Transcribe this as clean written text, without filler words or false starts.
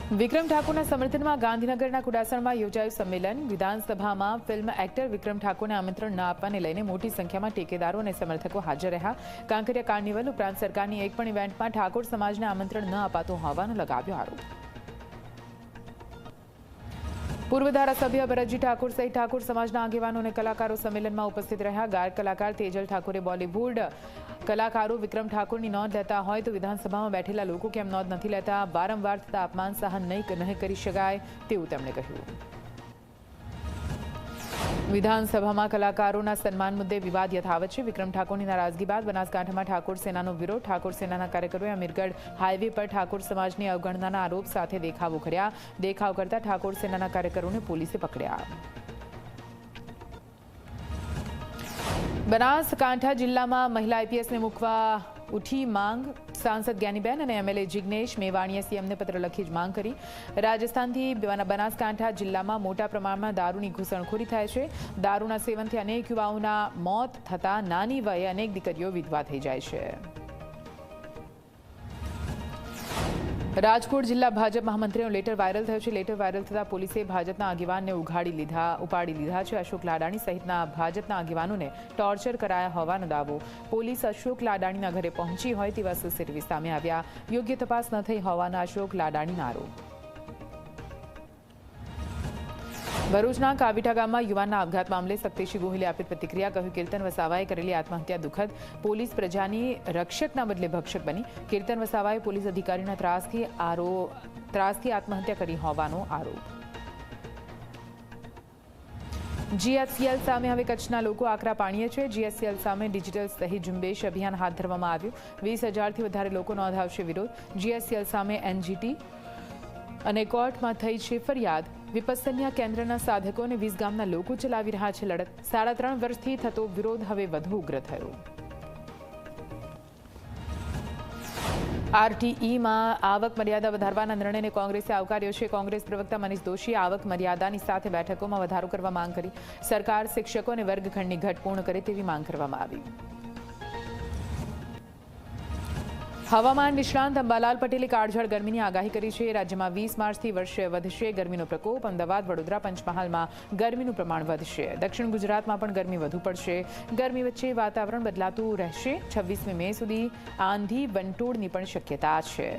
વિક્રમ ઠાકોરના સમર્થનમાં ગાંધીનગરના કુડાસણમાં યોજાયું સંમેલન। વિધાનસભામાં ફિલ્મ એક્ટર વિક્રમ ઠાકોરને આમંત્રણ ન આપવાને લઈને મોટી સંખ્યામાં ટેકેદારો અને સમર્થકો હાજર રહ્યા। કાંકરિયા કાર્નિવલ ઉપરાંત સરકારની એક પણ ઇવેન્ટમાં ઠાકોર સમાજને આમંત્રણ ન અપાતું હોવાનો લગાવ્યો આરોપ। પૂર્વ ધારાસભ્ય ભરતજી ઠાકોર સહિત ઠાકોર સમાજના આગેવાનો અને કલાકારો સંમેલનમાં ઉપસ્થિત રહ્યા। ગાયક કલાકાર તેજલ ઠાકોરે બોલિવૂડ કલાકારો વિક્રમ ઠાકોરની નોંધ લેતા હોય તો વિધાનસભામાં બેઠેલા લોકો કેમ નોંધ નથી લેતા? વારંવાર થતા અપમાન સહન નહીં કરી શકાય તેવું તેમણે કહ્યું। વિધાનસભામાં કલાકારોના સન્માન મુદ્દે વિવાદ યથાવત છે। વિક્રમ ઠાકોરની નારાજગી બાદ બનાસકાંઠામાં ઠાકોર સેનાનો વિરોધ। ઠાકોર સેનાના કાર્યકરોએ અમીરગઢ હાઈવે પર ઠાકોર સમાજની અવગણનાના આરોપ સાથે દેખાવો કર્યા। દેખાવ કરતા ઠાકોર સેનાના કાર્યકરોને પોલીસે પકડ્યા। બનાસકાંઠા જિલ્લામાં મહિલા આઈપીએસને મૂકવા ઉઠી માંગ। સાંસદ જ્ઞાનીબેન અને એમએલએ જિગ્નેશ મેવાણીએ સીએમને પત્ર લખી જ માંગ કરી। રાજસ્થાનથી બનાસકાંઠા જિલ્લામાં મોટા પ્રમાણમાં દારૂની ઘૂસણખોરી થાય છે। દારૂના સેવનથી અનેક યુવાઓના મોત થતા નાની વયે અનેક દીકરીઓ વિધવા થઈ જાય છે। રાજકોટ જિલ્લા ભાજપ મહામંત્રીનો લેટર વાયરલ થયો છે। લેટર વાયરલ થતાં પોલીસે ભાજપના આગેવાનને ઉપાડી લીધા છે। અશોક લાડાણી સહિતના ભાજપના આગેવાનોને ટોર્ચર કરાયા હોવાનો દાવો। પોલીસ અશોક લાડાણીના ઘરે પહોંચી હોય તેવા સીસીટીવી સામે આવ્યા। યોગ્ય તપાસ ન થઈ હોવાના અશોક લાડાણીના આરોપ। ભરૂચના કાવીઠા ગામમાં યુવાનના આપઘાત મામલે શક્તિસિંહ ગોહિલે આપી પ્રતિક્રિયા। કહ્યું, કીર્તન વસાવાએ કરેલી આત્મહત્યા દુઃખદ। પોલીસ પ્રજાની રક્ષકના બદલે ભક્ષક બની। કીર્તન વસાવાએ પોલીસ અધિકારીના ત્રાસથી આત્મહત્યા કરી હોવાનો આરોપ। જીએચસીએલ સામે હવે કચ્છના લોકો આકરા પાણીએ છે। જીએચસીએલ સામે ડિજિટલ સહી ઝુંબેશ અભિયાન હાથ ધરવામાં આવ્યું। 20,000થી વધારે લોકો નોંધાવશે વિરોધ। જીએચસીએલ સામે એનજીટી અને કોર્ટમાં થઈ છે ફરિયાદ। વિપસ્સન્યા કેન્દ્રના સાધકો અને 20 ગામના લોકો ચલાવી રહ્યા છે લડત। 3.5 વર્ષથી થતો વિરોધ હવે વધુ ઉગ્ર થયો। આરટીઈમાં આવક મર્યાદા વધારવાના નિર્ણયને કોંગ્રેસે આવકાર્યો છે। કોંગ્રેસ પ્રવક્તા મનીષ દોશીએ આવક મર્યાદાની સાથે બેઠકોમાં વધારો કરવા માંગ કરી। સરકાર શિક્ષકો અને વર્ગખંડની ઘટ પૂર્ણ કરે તેવી માંગ કરવામાં આવી। હવામાન નિષ્ણાંત અંબાલાલ પટેલે કાળઝાળ ગરમીની આગાહી કરી છે। રાજ્યમાં 20 માર્ચથી વધશે ગરમીનો પ્રકોપ। અમદાવાદ, વડોદરા, પંચમહાલમાં ગરમીનું પ્રમાણ વધશે। દક્ષિણ ગુજરાતમાં પણ ગરમી વધુ પડશે। ગરમી વચ્ચે વાતાવરણ બદલાતું રહેશે। 26મી મે સુધી આંધી વંટોળની પણ શક્યતા છે।